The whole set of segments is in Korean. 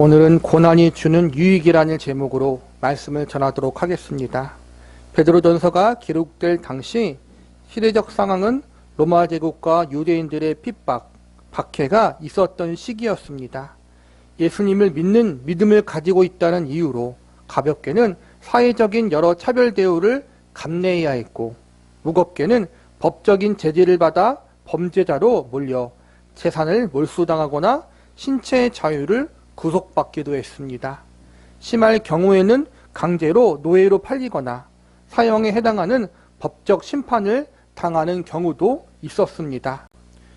오늘은 고난이 주는 유익이라는 제목으로 말씀을 전하도록 하겠습니다. 베드로전서가 기록될 당시 시대적 상황은 로마 제국과 유대인들의 핍박, 박해가 있었던 시기였습니다. 예수님을 믿는 믿음을 가지고 있다는 이유로 가볍게는 사회적인 여러 차별 대우를 감내해야 했고, 무겁게는 법적인 제재를 받아 범죄자로 몰려 재산을 몰수당하거나 신체의 자유를 구속받기도 했습니다. 심할 경우에는 강제로 노예로 팔리거나 사형에 해당하는 법적 심판을 당하는 경우도 있었습니다.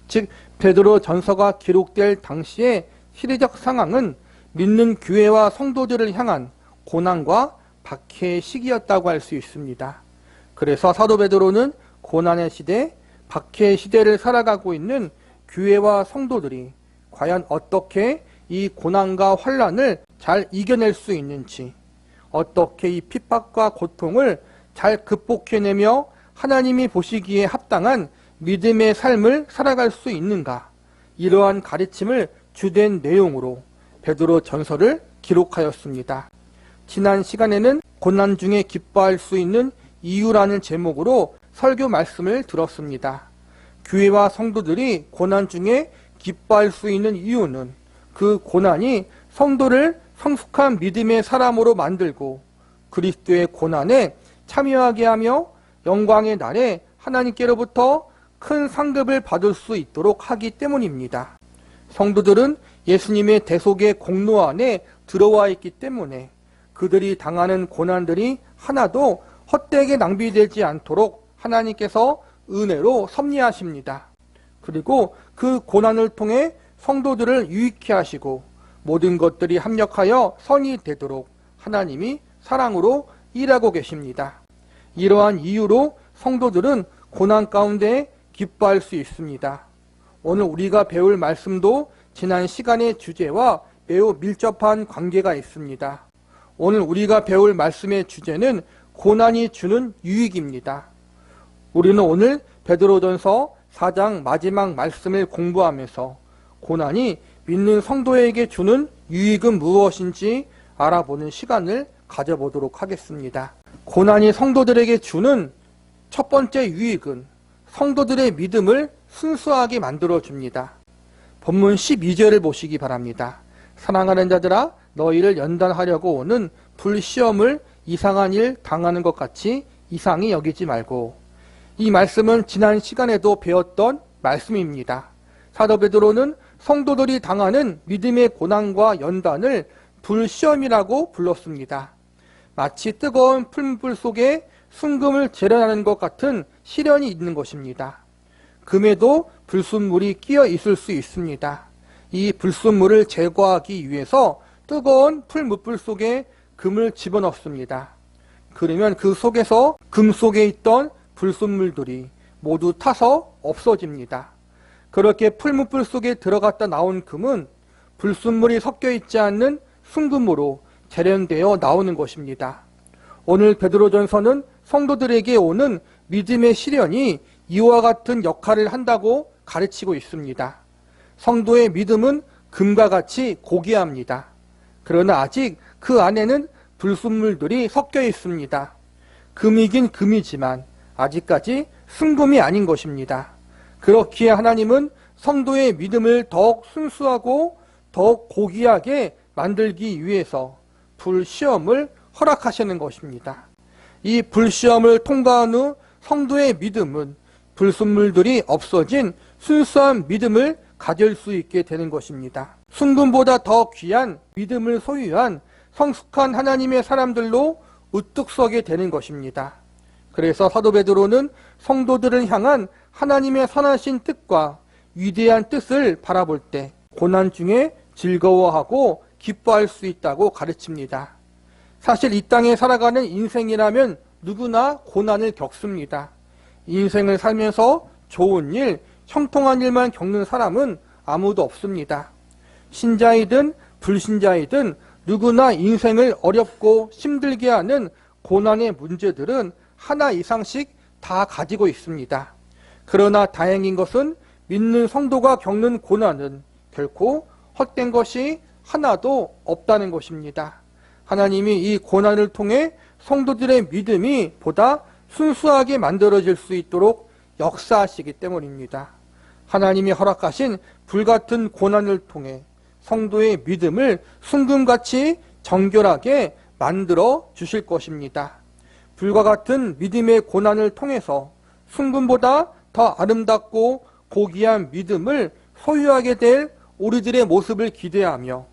즉, 베드로 전서가 기록될 당시의 시대적 상황은 믿는 교회와 성도들을 향한 고난과 박해의 시기였다고 할 수 있습니다. 그래서 사도 베드로는 고난의 시대, 박해의 시대를 살아가고 있는 교회와 성도들이 과연 어떻게 이 고난과 환난을 잘 이겨낼 수 있는지, 어떻게 이 핍박과 고통을 잘 극복해내며 하나님이 보시기에 합당한 믿음의 삶을 살아갈 수 있는가, 이러한 가르침을 주된 내용으로 베드로 전서를 기록하였습니다. 지난 시간에는 고난 중에 기뻐할 수 있는 이유라는 제목으로 설교 말씀을 들었습니다. 교회와 성도들이 고난 중에 기뻐할 수 있는 이유는 그 고난이 성도를 성숙한 믿음의 사람으로 만들고 그리스도의 고난에 참여하게 하며 영광의 날에 하나님께로부터 큰 상급을 받을 수 있도록 하기 때문입니다. 성도들은 예수님의 대속의 공로 안에 들어와 있기 때문에 그들이 당하는 고난들이 하나도 헛되게 낭비되지 않도록 하나님께서 은혜로 섭리하십니다. 그리고 그 고난을 통해 성도들을 유익케 하시고 모든 것들이 합력하여 선이 되도록 하나님이 사랑으로 일하고 계십니다. 이러한 이유로 성도들은 고난 가운데 기뻐할 수 있습니다. 오늘 우리가 배울 말씀도 지난 시간의 주제와 매우 밀접한 관계가 있습니다. 오늘 우리가 배울 말씀의 주제는 고난이 주는 유익입니다. 우리는 오늘 베드로전서 4장 마지막 말씀을 공부하면서 고난이 믿는 성도에게 주는 유익은 무엇인지 알아보는 시간을 가져보도록 하겠습니다. 고난이 성도들에게 주는 첫 번째 유익은 성도들의 믿음을 순수하게 만들어줍니다. 본문 12절을 보시기 바랍니다. 사랑하는 자들아, 너희를 연단하려고 오는 불시험을 이상한 일 당하는 것 같이 이상히 여기지 말고. 이 말씀은 지난 시간에도 배웠던 말씀입니다. 사도 베드로는 성도들이 당하는 믿음의 고난과 연단을 불시험이라고 불렀습니다. 마치 뜨거운 풀물 속에 순금을 재련하는 것 같은 시련이 있는 것입니다. 금에도 불순물이 끼어 있을 수 있습니다. 이 불순물을 제거하기 위해서 뜨거운 풀무불 속에 금을 집어넣습니다. 그러면 그 속에서 금 속에 있던 불순물들이 모두 타서 없어집니다. 그렇게 풀무불 속에 들어갔다 나온 금은 불순물이 섞여 있지 않는 순금으로 재련되어 나오는 것입니다. 오늘 베드로전서는 성도들에게 오는 믿음의 시련이 이와 같은 역할을 한다고 가르치고 있습니다. 성도의 믿음은 금과 같이 고귀합니다. 그러나 아직 그 안에는 불순물들이 섞여 있습니다. 금이긴 금이지만 아직까지 순금이 아닌 것입니다. 그렇기에 하나님은 성도의 믿음을 더욱 순수하고 더욱 고귀하게 만들기 위해서 불시험을 허락하시는 것입니다. 이 불시험을 통과한 후 성도의 믿음은 불순물들이 없어진 순수한 믿음을 가질 수 있게 되는 것입니다. 순금보다 더 귀한 믿음을 소유한 성숙한 하나님의 사람들로 우뚝 서게 되는 것입니다. 그래서 사도 베드로는 성도들을 향한 하나님의 선하신 뜻과 위대한 뜻을 바라볼 때 고난 중에 즐거워하고 기뻐할 수 있다고 가르칩니다. 사실 이 땅에 살아가는 인생이라면 누구나 고난을 겪습니다. 인생을 살면서 좋은 일, 형통한 일만 겪는 사람은 아무도 없습니다. 신자이든 불신자이든 누구나 인생을 어렵고 힘들게 하는 고난의 문제들은 하나 이상씩 다 가지고 있습니다. 그러나 다행인 것은 믿는 성도가 겪는 고난은 결코 헛된 것이 하나도 없다는 것입니다. 하나님이 이 고난을 통해 성도들의 믿음이 보다 순수하게 만들어질 수 있도록 역사하시기 때문입니다. 하나님이 허락하신 불같은 고난을 통해 성도의 믿음을 순금같이 정결하게 만들어 주실 것입니다. 불과 같은 믿음의 고난을 통해서 순금보다 더 아름답고 고귀한 믿음을 소유하게 될 우리들의 모습을 기대하며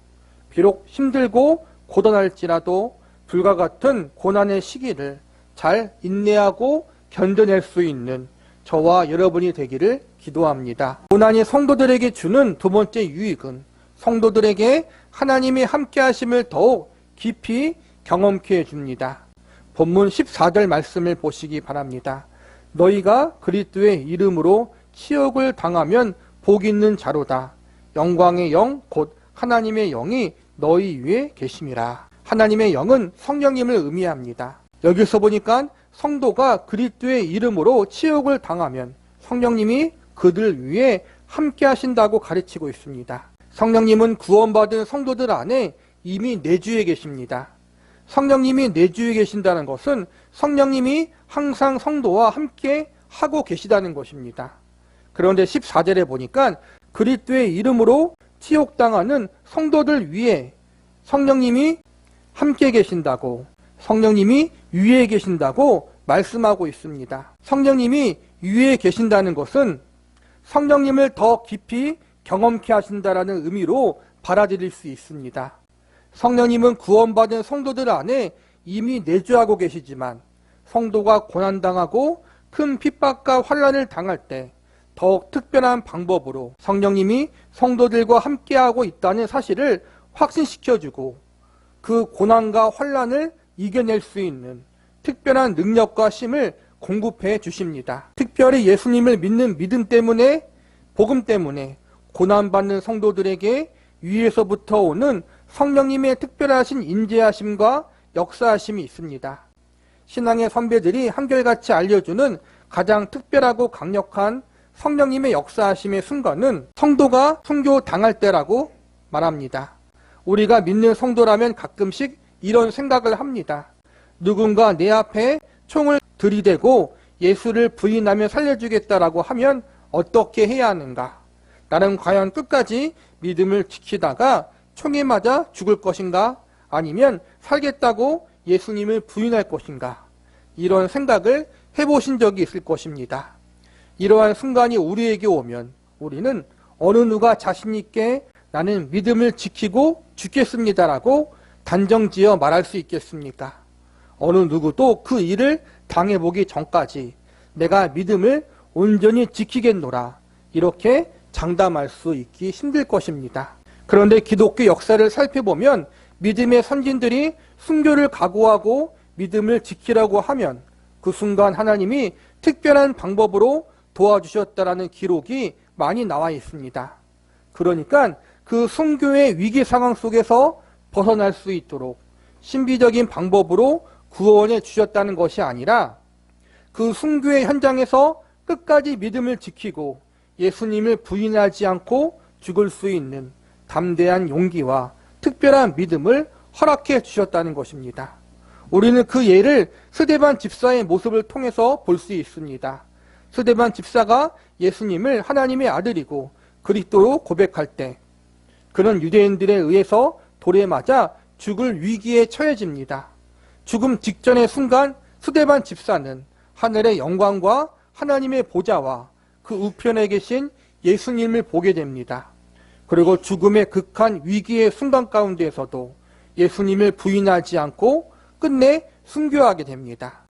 비록 힘들고 고단할지라도 불과 같은 고난의 시기를 잘 인내하고 견뎌낼 수 있는 저와 여러분이 되기를 기도합니다. 고난이 성도들에게 주는 두 번째 유익은 성도들에게 하나님의 함께하심을 더욱 깊이 경험케 해줍니다. 본문 14절 말씀을 보시기 바랍니다. 너희가 그리스도의 이름으로 치욕을 당하면 복 있는 자로다. 영광의 영 곧 하나님의 영이 너희 위에 계심이라. 하나님의 영은 성령님을 의미합니다. 여기서 보니까 성도가 그리스도의 이름으로 치욕을 당하면 성령님이 그들 위에 함께 하신다고 가르치고 있습니다. 성령님은 구원받은 성도들 안에 이미 내주에 계십니다. 성령님이 내주에 계신다는 것은 성령님이 항상 성도와 함께 하고 계시다는 것입니다. 그런데 14절에 보니까 그리스도의 이름으로 치욕당하는 성도들 위에 성령님이 함께 계신다고, 성령님이 위에 계신다고 말씀하고 있습니다. 성령님이 위에 계신다는 것은 성령님을 더 깊이 경험케 하신다라는 의미로 받아들일 수 있습니다. 성령님은 구원받은 성도들 안에 이미 내주하고 계시지만 성도가 고난당하고 큰 핍박과 환난을 당할 때 더욱 특별한 방법으로 성령님이 성도들과 함께하고 있다는 사실을 확신시켜주고 그 고난과 환난을 이겨낼 수 있는 특별한 능력과 힘을 공급해 주십니다. 특별히 예수님을 믿는 믿음 때문에, 복음 때문에 고난받는 성도들에게 위에서부터 오는 성령님의 특별하신 인재하심과 역사하심이 있습니다. 신앙의 선배들이 한결같이 알려주는 가장 특별하고 강력한 성령님의 역사하심의 순간은 성도가 순교 당할 때라고 말합니다. 우리가 믿는 성도라면 가끔씩 이런 생각을 합니다. 누군가 내 앞에 총을 들이대고 예수를 부인하며 살려주겠다라고 하면 어떻게 해야 하는가? 나는 과연 끝까지 믿음을 지키다가 총에 맞아 죽을 것인가? 아니면 살겠다고 예수님을 부인할 것인가? 이런 생각을 해보신 적이 있을 것입니다. 이러한 순간이 우리에게 오면 우리는 어느 누가 자신 있게 나는 믿음을 지키고 죽겠습니다라고 단정지어 말할 수 있겠습니까? 어느 누구도 그 일을 당해보기 전까지 내가 믿음을 온전히 지키겠노라 이렇게 장담할 수 있기 힘들 것입니다. 그런데 기독교 역사를 살펴보면 믿음의 선진들이 순교를 각오하고 믿음을 지키라고 하면 그 순간 하나님이 특별한 방법으로 도와주셨다라는 기록이 많이 나와 있습니다. 그러니까 그 순교의 위기 상황 속에서 벗어날 수 있도록 신비적인 방법으로 구원해 주셨다는 것이 아니라 그 순교의 현장에서 끝까지 믿음을 지키고 예수님을 부인하지 않고 죽을 수 있는 담대한 용기와 특별한 믿음을 허락해 주셨다는 것입니다. 우리는 그 예를 스데반 집사의 모습을 통해서 볼 수 있습니다. 스데반 집사가 예수님을 하나님의 아들이고 그리스도로 고백할 때 그는 유대인들에 의해서 돌에 맞아 죽을 위기에 처해집니다. 죽음 직전의 순간 스데반 집사는 하늘의 영광과 하나님의 보좌와 그 우편에 계신 예수님을 보게 됩니다. 그리고 죽음의 극한 위기의 순간 가운데에서도 예수님을 부인하지 않고 끝내 순교하게 됩니다.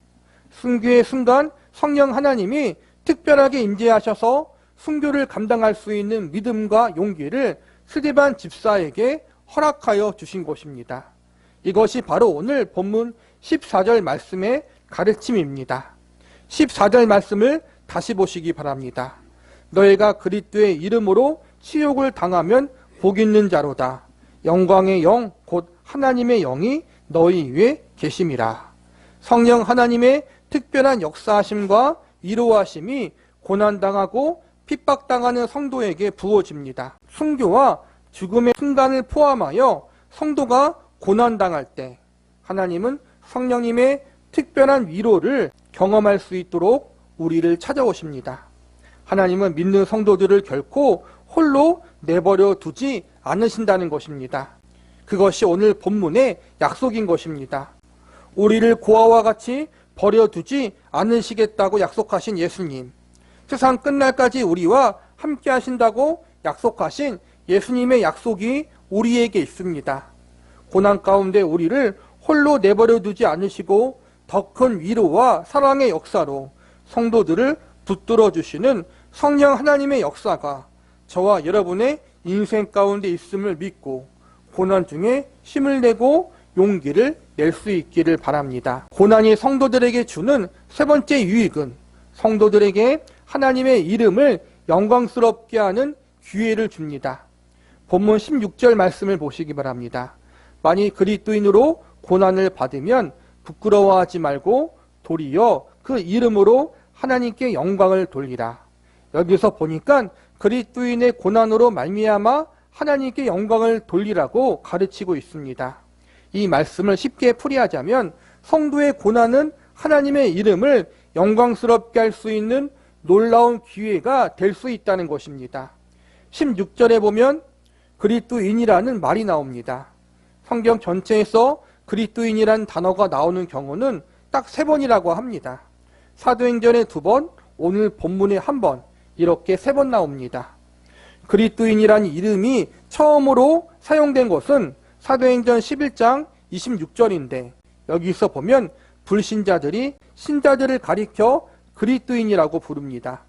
순교의 순간 성령 하나님이 특별하게 임재하셔서 순교를 감당할 수 있는 믿음과 용기를 스데반 집사에게 허락하여 주신 것입니다. 이것이 바로 오늘 본문 14절 말씀의 가르침입니다. 14절 말씀을 다시 보시기 바랍니다. 너희가 그리스도의 이름으로 치욕을 당하면 복 있는 자로다. 영광의 영 곧 하나님의 영이 너희 위에 계심이라. 성령 하나님의 특별한 역사하심과 위로하심이 고난당하고 핍박당하는 성도에게 부어집니다. 순교와 죽음의 순간을 포함하여 성도가 고난당할 때 하나님은 성령님의 특별한 위로를 경험할 수 있도록 우리를 찾아오십니다. 하나님은 믿는 성도들을 결코 홀로 내버려 두지 않으신다는 것입니다. 그것이 오늘 본문의 약속인 것입니다. 우리를 고아와 같이 버려두지 않으시겠다고 약속하신 예수님, 세상 끝날까지 우리와 함께 하신다고 약속하신 예수님의 약속이 우리에게 있습니다. 고난 가운데 우리를 홀로 내버려 두지 않으시고 더 큰 위로와 사랑의 역사로 성도들을 붙들어 주시는 성령 하나님의 역사가 저와 여러분의 인생 가운데 있음을 믿고 고난 중에 힘을 내고 용기를 낼 수 있기를 바랍니다. 고난이 성도들에게 주는 세 번째 유익은 성도들에게 하나님의 이름을 영광스럽게 하는 기회를 줍니다. 본문 16절 말씀을 보시기 바랍니다. 만일 그리스도인으로 고난을 받으면 부끄러워하지 말고 도리어 그 이름으로 하나님께 영광을 돌리라. 여기서 보니까 그리스도인의 고난으로 말미암아 하나님께 영광을 돌리라고 가르치고 있습니다. 이 말씀을 쉽게 풀이하자면 성도의 고난은 하나님의 이름을 영광스럽게 할 수 있는 놀라운 기회가 될 수 있다는 것입니다. 16절에 보면 그리스도인이라는 말이 나옵니다. 성경 전체에서 그리스도인이라는 단어가 나오는 경우는 딱 3번이라고 합니다. 사도행전에 2번, 오늘 본문에 1번, 이렇게 3번 나옵니다. 그리스도인이라는 이름이 처음으로 사용된 것은 사도행전 11장 26절인데 여기서 보면 불신자들이 신자들을 가리켜 그리스도인이라고 부릅니다.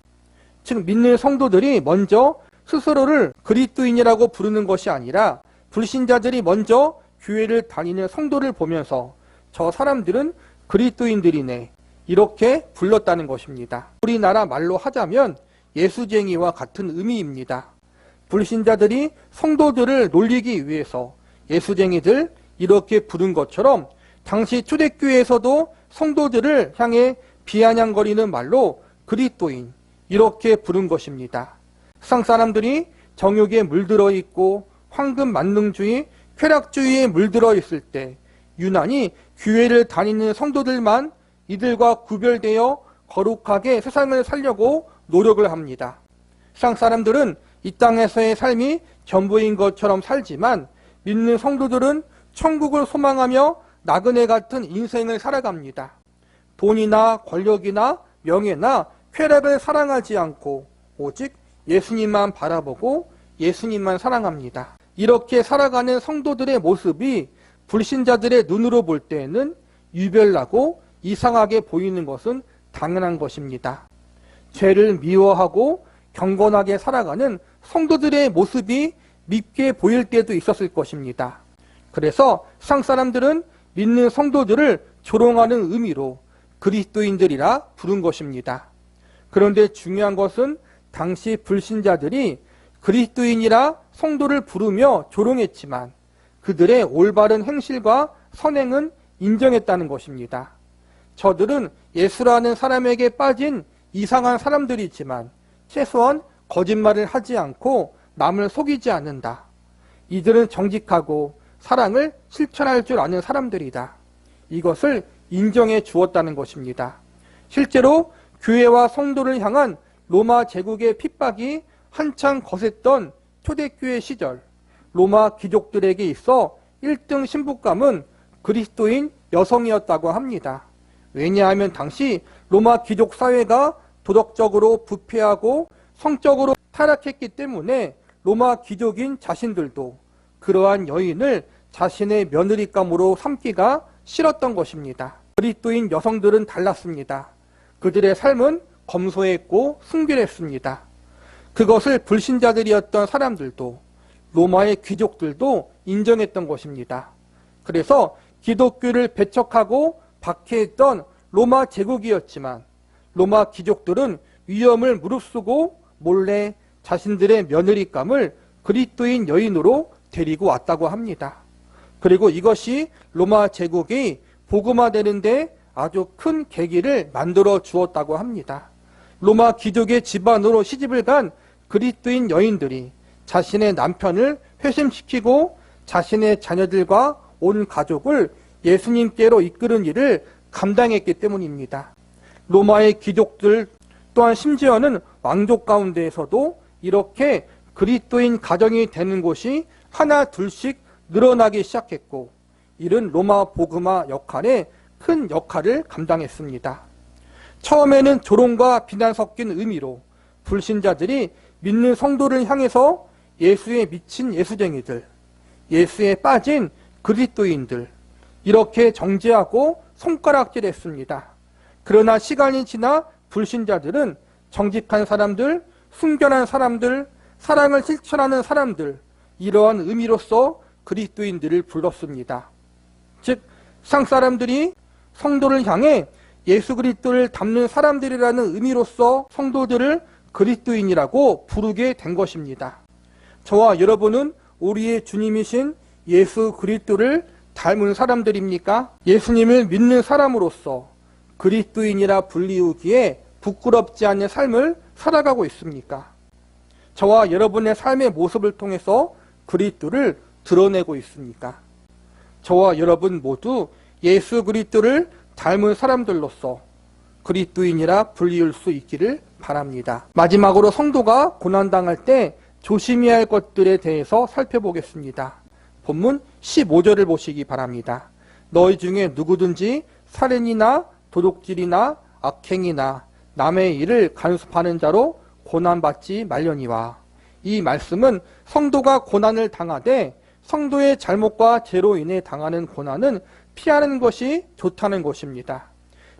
즉 믿는 성도들이 먼저 스스로를 그리스도인이라고 부르는 것이 아니라 불신자들이 먼저 교회를 다니는 성도를 보면서 저 사람들은 그리스도인들이네 이렇게 불렀다는 것입니다. 우리나라 말로 하자면 예수쟁이와 같은 의미입니다. 불신자들이 성도들을 놀리기 위해서 예수쟁이들 이렇게 부른 것처럼 당시 초대교회에서도 성도들을 향해 비아냥거리는 말로 그리스도인 이렇게 부른 것입니다. 세상 사람들이 정욕에 물들어 있고 황금 만능주의, 쾌락주의에 물들어 있을 때 유난히 교회를 다니는 성도들만 이들과 구별되어 거룩하게 세상을 살려고 노력을 합니다. 세상 사람들은 이 땅에서의 삶이 전부인 것처럼 살지만 믿는 성도들은 천국을 소망하며 나그네 같은 인생을 살아갑니다. 돈이나 권력이나 명예나 쾌락을 사랑하지 않고 오직 예수님만 바라보고 예수님만 사랑합니다. 이렇게 살아가는 성도들의 모습이 불신자들의 눈으로 볼 때에는 유별나고 이상하게 보이는 것은 당연한 것입니다. 죄를 미워하고 경건하게 살아가는 성도들의 모습이 밉게 보일 때도 있었을 것입니다. 그래서 세상 사람들은 믿는 성도들을 조롱하는 의미로 그리스도인들이라 부른 것입니다. 그런데 중요한 것은 당시 불신자들이 그리스도인이라 성도를 부르며 조롱했지만 그들의 올바른 행실과 선행은 인정했다는 것입니다. 저들은 예수라는 사람에게 빠진 이상한 사람들이지만 최소한 거짓말을 하지 않고 남을 속이지 않는다. 이들은 정직하고 사랑을 실천할 줄 아는 사람들이다. 이것을 인정해 주었다는 것입니다. 실제로 교회와 성도를 향한 로마 제국의 핍박이 한창 거셌던 초대교회 시절 로마 귀족들에게 있어 1등 신부감은 그리스도인 여성이었다고 합니다. 왜냐하면 당시 로마 귀족 사회가 도덕적으로 부패하고 성적으로 타락했기 때문에 로마 귀족인 자신들도 그러한 여인을 자신의 며느리감으로 삼기가 싫었던 것입니다. 그리스도인 여성들은 달랐습니다. 그들의 삶은 검소했고 순결했습니다. 그것을 불신자들이었던 사람들도 로마의 귀족들도 인정했던 것입니다. 그래서 기독교를 배척하고 박해했던 로마 제국이었지만 로마 귀족들은 위험을 무릅쓰고 몰래 자신들의 며느리감을 그리스도인 여인으로 데리고 왔다고 합니다. 그리고 이것이 로마 제국이 복음화되는데 아주 큰 계기를 만들어 주었다고 합니다. 로마 귀족의 집안으로 시집을 간 그리스도인 여인들이 자신의 남편을 회심시키고 자신의 자녀들과 온 가족을 예수님께로 이끄는 일을 감당했기 때문입니다. 로마의 귀족들 또한 심지어는 왕족 가운데에서도 이렇게 그리스도인 가정이 되는 곳이 하나 둘씩 늘어나기 시작했고, 이는 로마 복음화 역할에 큰 역할을 감당했습니다. 처음에는 조롱과 비난 섞인 의미로 불신자들이 믿는 성도를 향해서 예수에 미친 예수쟁이들, 예수에 빠진 그리스도인들, 이렇게 정죄하고 손가락질했습니다. 그러나 시간이 지나 불신자들은 정직한 사람들, 순결한 사람들, 사랑을 실천하는 사람들, 이러한 의미로서 그리스도인들을 불렀습니다. 즉, 세상 사람들이 성도를 향해 예수 그리스도를 닮는 사람들이라는 의미로서 성도들을 그리스도인이라고 부르게 된 것입니다. 저와 여러분은 우리의 주님이신 예수 그리스도를 닮은 사람들입니까? 예수님을 믿는 사람으로서 그리스도인이라 불리우기에 부끄럽지 않은 삶을 살아가고 있습니까? 저와 여러분의 삶의 모습을 통해서 그리스도를 드러내고 있습니까? 저와 여러분 모두 예수 그리스도를 닮은 사람들로서 그리스도인이라 불리울 수 있기를 바랍니다. 마지막으로 성도가 고난당할 때 조심해야 할 것들에 대해서 살펴보겠습니다. 본문 15절을 보시기 바랍니다. 너희 중에 누구든지 살인이나 도둑질이나 악행이나 남의 일을 간섭하는 자로 고난받지 말려니와. 이 말씀은 성도가 고난을 당하되 성도의 잘못과 죄로 인해 당하는 고난은 피하는 것이 좋다는 것입니다.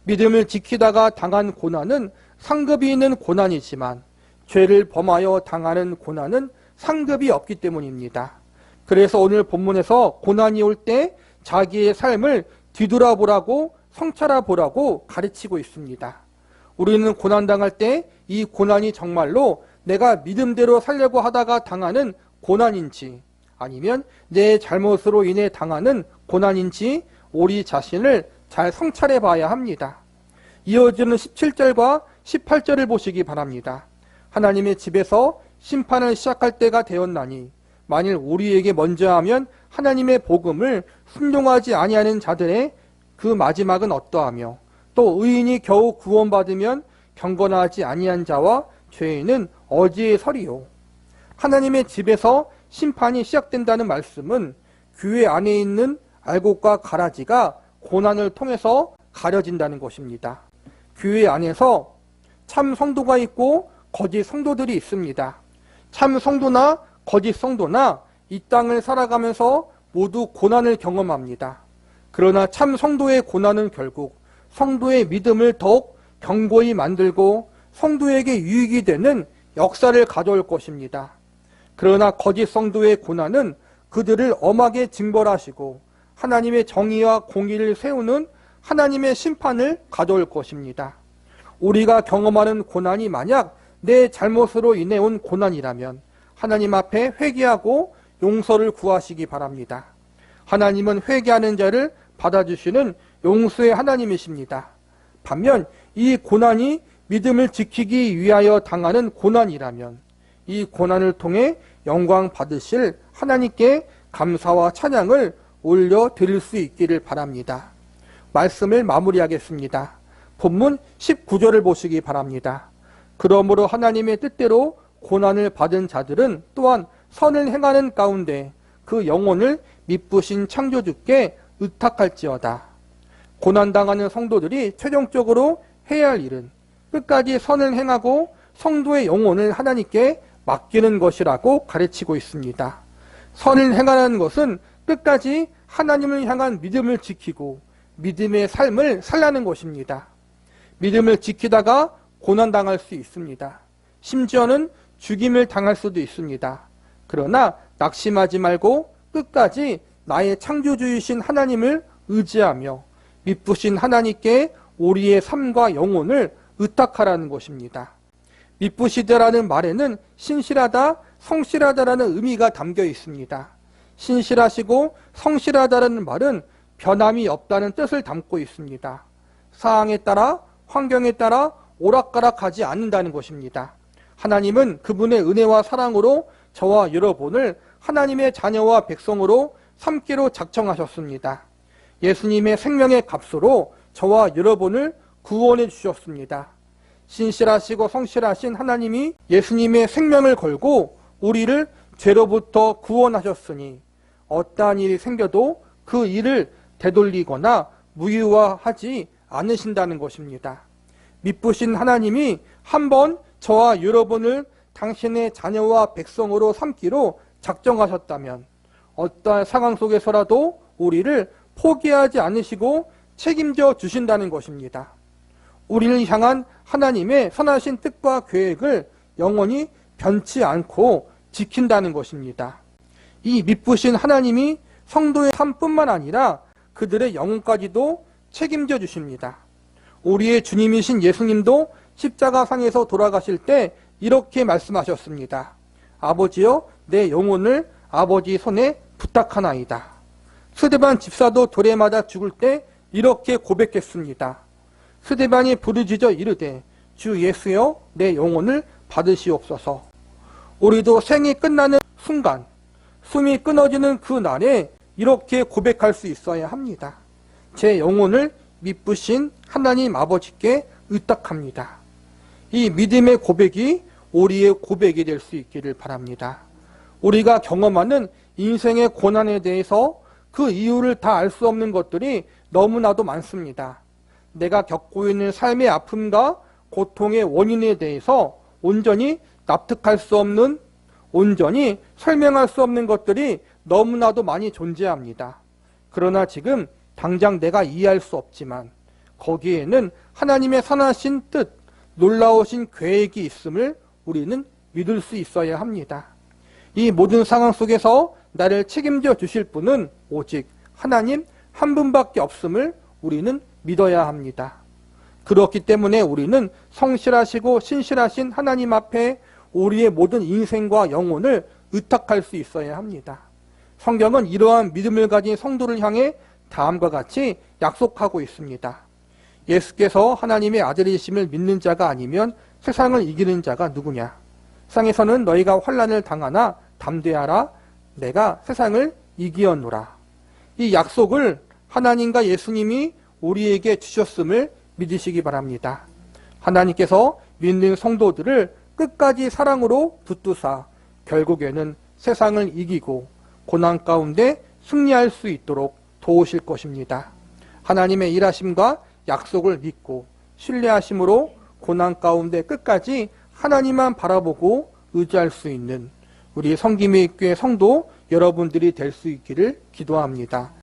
믿음을 지키다가 당한 고난은 상급이 있는 고난이지만 죄를 범하여 당하는 고난은 상급이 없기 때문입니다. 그래서 오늘 본문에서 고난이 올 때 자기의 삶을 뒤돌아보라고 성찰해보라고 가르치고 있습니다. 우리는 고난당할 때 이 고난이 정말로 내가 믿음대로 살려고 하다가 당하는 고난인지 아니면 내 잘못으로 인해 당하는 고난인지 우리 자신을 잘 성찰해 봐야 합니다. 이어지는 17절과 18절을 보시기 바랍니다. 하나님의 집에서 심판을 시작할 때가 되었나니 만일 우리에게 먼저 하면 하나님의 복음을 순종하지 아니하는 자들의 그 마지막은 어떠하며 또 의인이 겨우 구원받으면 경건하지 아니한 자와 죄인은 어디에 서리요. 하나님의 집에서 심판이 시작된다는 말씀은 교회 안에 있는 알곡과 가라지가 고난을 통해서 가려진다는 것입니다. 교회 안에서 참 성도가 있고 거짓 성도들이 있습니다. 참 성도나 거짓 성도나 이 땅을 살아가면서 모두 고난을 경험합니다. 그러나 참 성도의 고난은 결국 성도의 믿음을 더욱 견고히 만들고 성도에게 유익이 되는 역사를 가져올 것입니다. 그러나 거짓 성도의 고난은 그들을 엄하게 징벌하시고 하나님의 정의와 공의를 세우는 하나님의 심판을 가져올 것입니다. 우리가 경험하는 고난이 만약 내 잘못으로 인해 온 고난이라면 하나님 앞에 회개하고 용서를 구하시기 바랍니다. 하나님은 회개하는 자를 받아주시는 용서의 하나님이십니다. 반면 이 고난이 믿음을 지키기 위하여 당하는 고난이라면 이 고난을 통해 영광 받으실 하나님께 감사와 찬양을 올려드릴 수 있기를 바랍니다. 말씀을 마무리하겠습니다. 본문 19절을 보시기 바랍니다. 그러므로 하나님의 뜻대로 고난을 받은 자들은 또한 선을 행하는 가운데 그 영혼을 미쁘신 창조주께 의탁할지어다. 고난당하는 성도들이 최종적으로 해야 할 일은 끝까지 선을 행하고 성도의 영혼을 하나님께 맡기는 것이라고 가르치고 있습니다. 선을 행하는 것은 끝까지 하나님을 향한 믿음을 지키고 믿음의 삶을 살라는 것입니다. 믿음을 지키다가 고난당할 수 있습니다. 심지어는 죽임을 당할 수도 있습니다. 그러나 낙심하지 말고 끝까지 나의 창조주이신 하나님을 의지하며 미쁘신 하나님께 우리의 삶과 영혼을 의탁하라는 것입니다. 미쁘시다라는 말에는 신실하다, 성실하다라는 의미가 담겨 있습니다. 신실하시고 성실하다라는 말은 변함이 없다는 뜻을 담고 있습니다. 상황에 따라, 환경에 따라 오락가락하지 않는다는 것입니다. 하나님은 그분의 은혜와 사랑으로 저와 여러분을 하나님의 자녀와 백성으로 삼기로 작정하셨습니다. 예수님의 생명의 값으로 저와 여러분을 구원해 주셨습니다. 신실하시고 성실하신 하나님이 예수님의 생명을 걸고 우리를 죄로부터 구원하셨으니 어떠한 일이 생겨도 그 일을 되돌리거나 무효화하지 않으신다는 것입니다. 미쁘신 하나님이 한번 저와 여러분을 당신의 자녀와 백성으로 삼기로 작정하셨다면 어떠한 상황 속에서라도 우리를 포기하지 않으시고 책임져 주신다는 것입니다. 우리를 향한 하나님의 선하신 뜻과 계획을 영원히 변치 않고 지킨다는 것입니다. 이 미쁘신 하나님이 성도의 삶뿐만 아니라 그들의 영혼까지도 책임져 주십니다. 우리의 주님이신 예수님도 십자가상에서 돌아가실 때 이렇게 말씀하셨습니다. 아버지여, 내 영혼을 아버지 손에 부탁하나이다. 스데반 집사도 돌에 맞아 죽을 때 이렇게 고백했습니다. 스데반이 부르짖어 이르되 주 예수여, 내 영혼을 받으시옵소서. 우리도 생이 끝나는 순간, 숨이 끊어지는 그 날에 이렇게 고백할 수 있어야 합니다. 제 영혼을 미쁘신 하나님 아버지께 의탁합니다. 이 믿음의 고백이 우리의 고백이 될 수 있기를 바랍니다. 우리가 경험하는 인생의 고난에 대해서 그 이유를 다 알 수 없는 것들이 너무나도 많습니다. 내가 겪고 있는 삶의 아픔과 고통의 원인에 대해서 온전히 납득할 수 없는, 온전히 설명할 수 없는 것들이 너무나도 많이 존재합니다. 그러나 지금 당장 내가 이해할 수 없지만 거기에는 하나님의 선하신 뜻, 놀라우신 계획이 있음을 우리는 믿을 수 있어야 합니다. 이 모든 상황 속에서 나를 책임져 주실 분은 오직 하나님 한 분밖에 없음을 우리는 믿어야 합니다. 그렇기 때문에 우리는 성실하시고 신실하신 하나님 앞에 우리의 모든 인생과 영혼을 의탁할 수 있어야 합니다. 성경은 이러한 믿음을 가진 성도를 향해 다음과 같이 약속하고 있습니다. 예수께서 하나님의 아들이심을 믿는 자가 아니면 세상을 이기는 자가 누구냐? 세상에서는 너희가 환난을 당하나 담대하라. 내가 세상을 이기었노라. 이 약속을 하나님과 예수님이 우리에게 주셨음을 믿으시기 바랍니다. 하나님께서 믿는 성도들을 끝까지 사랑으로 붙드사 결국에는 세상을 이기고 고난 가운데 승리할 수 있도록 도우실 것입니다. 하나님의 일하심과 약속을 믿고 신뢰하심으로 고난 가운데 끝까지 하나님만 바라보고 의지할 수 있는 우리 성김의 교회 성도 여러분들이 될 수 있기를 기도합니다.